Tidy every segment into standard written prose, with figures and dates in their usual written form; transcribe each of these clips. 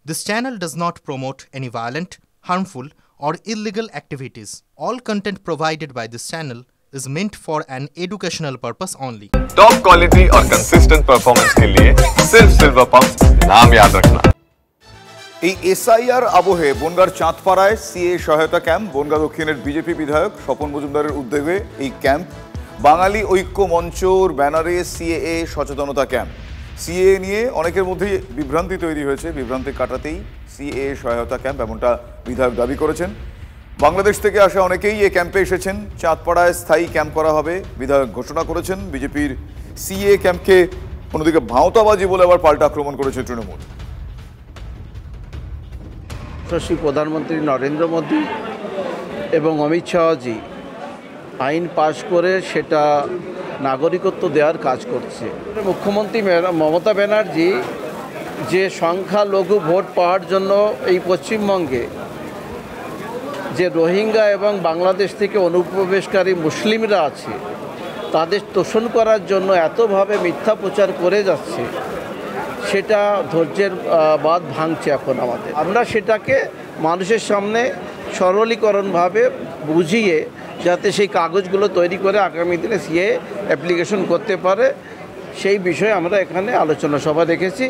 This channel does not promote any violent, harmful, or illegal activities. All content provided by this channel is meant for an educational purpose only. Top quality और consistent performance के लिए सिर्फ silver pumps नाम याद रखना। এই SIR আবহে বনগাঁর চাঁদপাড়ায় CA সহায়তা ক্যাম্প। বনগাঁ দক্ষিণের বিজেপি বিধায়ক স্বপন মজুমদারের উদ্যোগে এই ক্যাম্প। বাঙালি ঐক্য মঞ্চর ব্যানারে সিএএ সচেতনতা ক্যাম্প। সিএএ নিয়ে অনেকের মধ্যেই বিভ্রান্তি তৈরি হয়েছে, বিভ্রান্তি কাটাতেই সিএএ সহায়তা ক্যাম্প এমনটা বিধায়ক দাবি করেছেন। বাংলাদেশ থেকে আসা অনেকেই এই ক্যাম্পে এসেছেন। চাঁদপাড়ায় স্থায়ী ক্যাম্প করা হবে বিধায়ক ঘোষণা করেছেন। বিজেপির সিএএ ক্যাম্পকে অন্যদিকে ভাঁওতাবাজি বলে আবার পাল্টা আক্রমণ করেছে তৃণমূল। যশস্বী প্রধানমন্ত্রী নরেন্দ্র মোদী এবং অমিত শাহজি আইন পাশ করে সেটা নাগরিকত্ব দেওয়ার কাজ করছে। মুখ্যমন্ত্রী মমতা ব্যানার্জি যে সংখ্যালঘু ভোট পাওয়ার জন্য এই পশ্চিমবঙ্গে যে রোহিঙ্গা এবং বাংলাদেশ থেকে অনুপ্রবেশকারী মুসলিমরা আছে তাদের তোষণ করার জন্য এতভাবে মিথ্যা প্রচার করে যাচ্ছে, সেটা ধৈর্যের বাঁধ ভাঙছে এখন আমাদের। আমরা সেটাকে মানুষের সামনে সরলীকরণভাবে বুঝিয়ে যাতে সেই কাগজগুলো তৈরি করে আগামী দিনে সিএ অ্যাপ্লিকেশন করতে পারে সেই বিষয়ে আমরা এখানে আলোচনা সভা রেখেছি।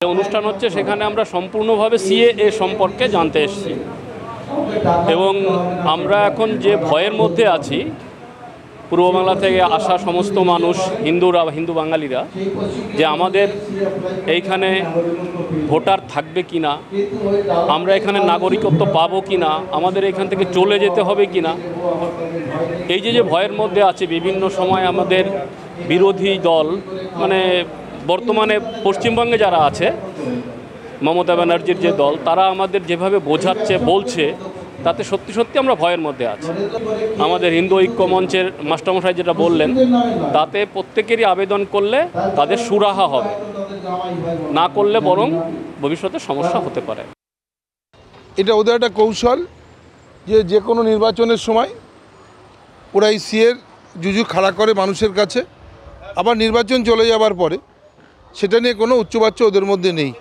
অনুষ্ঠান হচ্ছে, সেখানে আমরা সম্পূর্ণভাবে সিএএ সম্পর্কে জানতে এসেছি এবং আমরা এখন যে ভয়ের মধ্যে আছি, পূর্ব বাংলা থেকে আসা সমস্ত মানুষ, হিন্দু বাঙালিরা, যে আমাদের এইখানে ভোটার থাকবে কি না, আমরা এখানে নাগরিকত্ব পাবো কি না, আমাদের এখান থেকে চলে যেতে হবে কি না, এই যে ভয়ের মধ্যে আছে। বিভিন্ন সময় আমাদের বিরোধী দল, মানে বর্তমানে পশ্চিমবঙ্গে যারা আছে, মমতা ব্যানার্জির যে দল, তারা আমাদের যেভাবে বোঝাচ্ছে, বলছে, তাতে সত্যি সত্যি আমরা ভয়ের মধ্যে আছি। আমাদের হিন্দু ঐক্য মঞ্চের মাস্টারমশাই যেটা বললেন, তাতে প্রত্যেকেরই আবেদন করলে তাদের সুরাহা হবে, না করলে বরং ভবিষ্যতে সমস্যা হতে পারে। এটা ওদের একটা কৌশল যে কোনো নির্বাচনের সময় ওরা এই সিএর জুজু খাড়া করে মানুষের কাছে, আবার নির্বাচন চলে যাবার পরে সেটা নিয়ে কোনো উচ্চবাচ্য ওদের মধ্যে নেই।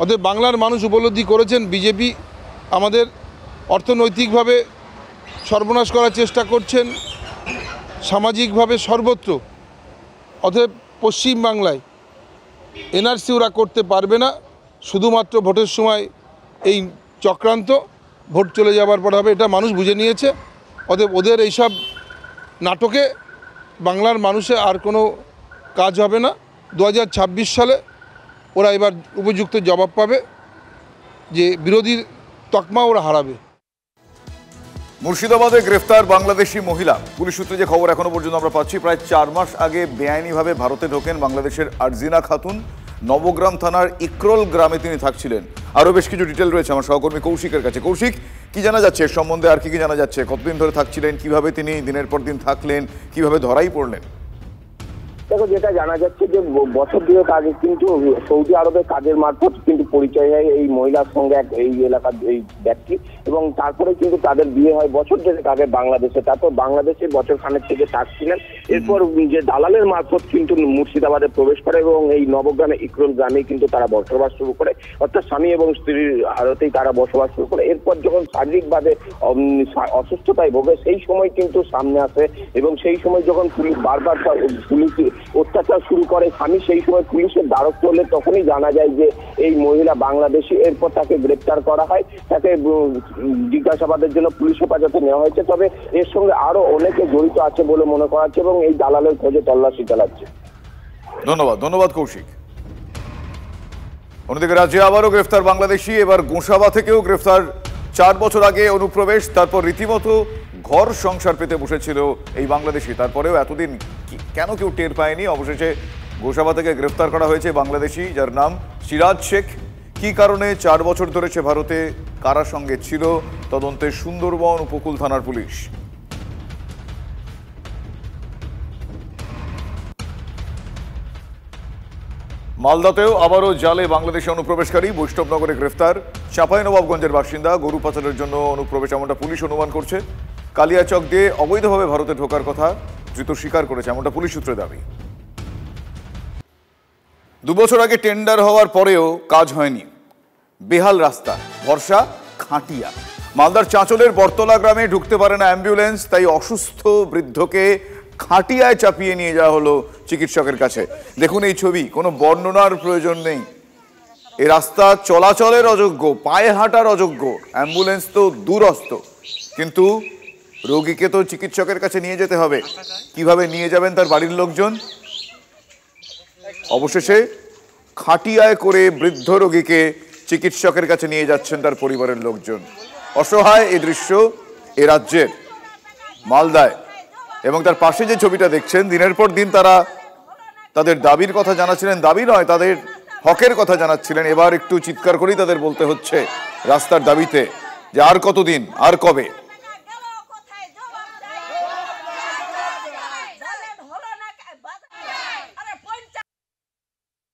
ওদের বাংলার মানুষ উপলব্ধি করেছেন বিজেপি আমাদের অর্থনৈতিকভাবে সর্বনাশ করার চেষ্টা করছেন, সামাজিকভাবে সর্বত্র। অতএব পশ্চিমবাংলায় এনআরসি ওরা করতে পারবে না, শুধুমাত্র ভোটের সময় এই চক্রান্ত ভোট চলে যাবার পর হবে, এটা মানুষ বুঝে নিয়েছে। অতএব ওদের এইসব নাটকে বাংলার মানুষে আর কোনো কাজ হবে না। 2026 সালে ওরা এবার উপযুক্ত জবাব পাবে, যে বিরোধীর তকমা ওরা হারাবে। মুর্শিদাবাদে গ্রেফতার বাংলাদেশি মহিলা। পুলিশ সূত্রে যে খবর এখনো পর্যন্ত আমরা পাচ্ছি, প্রায় 4 মাস আগে বেআইনিভাবে ভারতে ঢোকেন বাংলাদেশের আরজিনা খাতুন। নবগ্রাম থানার ইকরোল গ্রামে তিনি থাকছিলেন। আরও বেশ কিছু ডিটেল রয়েছে আমার সহকর্মী কৌশিকের কাছে। কৌশিক, কি জানা যাচ্ছে এর সম্বন্ধে? আর কি জানা যাচ্ছে? কতদিন ধরে থাকছিলেন, কিভাবে তিনি দিনের পর দিন থাকলেন, কিভাবে ধরাই পড়লেন? দেখো, যেটা জানা যাচ্ছে যে বছর দুয়েক আগে কিন্তু সৌদি আরবের কাজের মারফত কিন্তু পরিচয় হয় এই মহিলার সঙ্গে এই এলাকার এই ব্যক্তি, এবং তারপরে কিন্তু তাদের বিয়ে হয় বছর দুয়েক আগে বাংলাদেশে। তারপর বাংলাদেশে বছর খানেক থেকে থাকছিলেন। এরপর যে দালালের মারফত কিন্তু মুর্শিদাবাদে প্রবেশ করে এবং এই নবগ্রামে ইকরোল গ্রামে কিন্তু তারা বসবাস শুরু করে, অর্থাৎ স্বামী এবং স্ত্রীর হারতেই তারা বসবাস শুরু করে। এরপর যখন শারীরিকভাবে অসুস্থতায় ভোগে, সেই সময় কিন্তু সামনে আসে এবং সেই সময় যখন পুলিশ বারবার পুলিশ অত্যাচার শুরু করে, স্বামী সেই সময় পুলিশের দ্বারস্থ হলে তখনই জানা যায় যে এই মহিলা বাংলাদেশি। এরপর তাকে গ্রেপ্তার করা হয়, তাকে জিজ্ঞাসাবাদের জন্য পুলিশ হেফাজতে নেওয়া হয়েছে। তবে এর সঙ্গে আরো অনেকে জড়িত আছে বলে মনে করা হচ্ছে এবং এই দালালের খোঁজে তল্লাশি চালাচ্ছে। ধন্যবাদ কৌশিক। অন্যদিকে রাজ্যে আবারও গ্রেফতার বাংলাদেশি। এবার গোসাবা থেকেও গ্রেফতার। 4 বছর আগে অনুপ্রবেশ, তারপর রীতিমতো ঘর সংসার পেতে বসেছিল এই বাংলাদেশি। তারপরেও এতদিন কেন কেউ টের পায়নি? অবশেষে গোসাবা থেকে গ্রেফতার করা হয়েছে বাংলাদেশি, যার নাম সিরাজ শেখ। কি কারণে 4 বছর ধরে সে ভারতে, কারা সঙ্গে ছিল, তদন্তে সুন্দরবন উপকূল থানার পুলিশ। মালদাতেও আবারও জালে বাংলাদেশি অনুপ্রবেশকারী। বৈষ্ণবনগরে গ্রেফতার চাঁপাইনবাবগঞ্জের বাসিন্দা। গরু পাচারের জন্য অনুপ্রবেশ এমনটা পুলিশ অনুমান করছে। কালিয়াচক দিয়ে অবৈধভাবে ভারতে ঢোকার কথা ধৃত স্বীকার করেছে, এমনটা পুলিশ সূত্রে দাবি। 2 বছর আগে টেন্ডার হওয়ার পরেও কাজ হয়নি, বেহাল রাস্তা, ভরসা খাটিয়া। মালদার চাঁচলের বরতলা গ্রামে ঢুকতে পারে না অ্যাম্বুলেন্স, তাই অসুস্থ বৃদ্ধকে খাটিয়ায় চাপিয়ে নিয়ে যাওয়া হলো চিকিৎসকের কাছে। দেখুন এই ছবি, কোনো বর্ণনার প্রয়োজন নেই। এই রাস্তা চলাচলের অযোগ্য, পায়ে হাঁটার অযোগ্য, অ্যাম্বুলেন্স তো দূরস্থ, কিন্তু রোগীকে তো চিকিৎসকের কাছে নিয়ে যেতে হবে। কিভাবে নিয়ে যাবেন তার বাড়ির লোকজন? অবশেষে খাটিয়ায় করে বৃদ্ধ রোগীকে চিকিৎসকের কাছে নিয়ে যাচ্ছেন তার পরিবারের লোকজন। অসহায় এই দৃশ্য এ রাজ্যের মালদায়। এবং তার পাশে যে ছবিটা দেখছেন, দিনের পর দিন তারা তাদের দাবির কথা জানাচ্ছিলেন, দাবি নয় তাদের হকের কথা জানাচ্ছিলেন। এবার একটু চিৎকার করেই তাদের বলতে হচ্ছে রাস্তার দাবিতে যে আর কতদিন, আর কবে।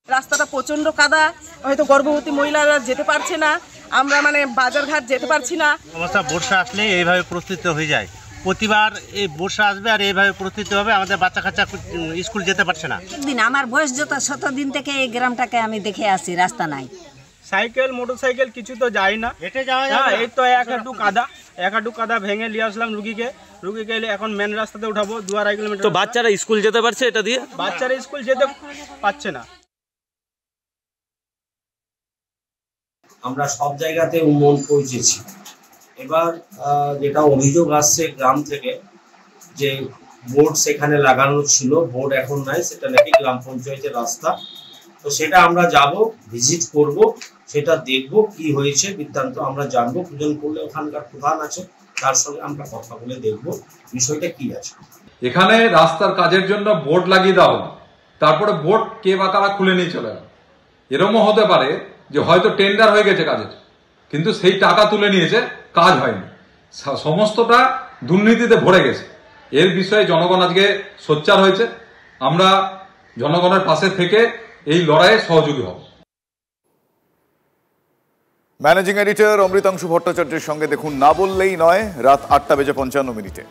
রাস্তাটা প্রচন্ড কাদা, হয়তো গর্ভবতী মহিলারা যেতে পারছে না, আমরা মানে বাজারঘাট যেতে পারছি না। অবস্থা বর্ষা আসলে এইভাবে প্রস্তুত হয়ে যায়, প্রতিবার এই বর্ষা আসবে আর এইভাবে প্রস্তুত হবে, আমাদের বাচ্চা কাচ্চা স্কুল যেতে পারছে না। দিন আমার বয়স যত 7 দিন থেকে এই গ্রামটাকে আমি দেখে আসি, রাস্তা নাই, সাইকেল মোটরসাইকেল কিছু তো যায় না, হেঁটে যাওয়া যায়। এই তো এক হাঁটু কাদা ভেঙে নিয়ে আসলাম রুগীকে এখন মেন রাস্তাতে উঠাবো 2.5 কিলোমিটার। তো বাচ্চারা স্কুল যেতে পারছে এটা দিয়ে? বাচ্চারা স্কুল যেতে পারছে না। আমরা সব জায়গাতে উন্নয়ন পৌঁছেছি। এবার যেটা অভিযোগ আসছে গ্রাম থেকে যে বোর্ড সেখানে লাগানো ছিল, বোর্ড এখন নাই, সেটা নাকি গ্রাম পঞ্চায়েতের রাস্তা। তো সেটা আমরা যাব, ভিজিট করব, সেটা দেখব কি হয়েছে বৃত্তান্ত আমরা জানবো। প্রয়োজন করলে ওখানকার প্রধান আছে, তার সঙ্গে আমরা কথা বলে দেখব বিষয়টা কি আছে। এখানে রাস্তার কাজের জন্য বোর্ড লাগিয়ে দেওয়া হলো, তারপরে বোর্ড কে বা কারা খুলে নিয়ে চলে গেল। এরকমও হতে পারে যে হয়তো টেন্ডার হয়ে গেছে কাজের, কিন্তু সেই টাকা তুলে নিয়েছে, কাজ হয়নি, সমস্তটা দুর্নীতিতে ভরে গেছে। এর বিষয়ে জনগণ আজকে সোচ্চার হয়েছে। আমরা জনগণের পাশে থেকে এই লড়াইয়ে সহযোগী হব। ম্যানেজিং এডিটর অমৃতাংশু ভট্টাচার্যের সঙ্গে দেখুন না বললেই নয়, রাত 8টা বেজে 55 মিনিটে।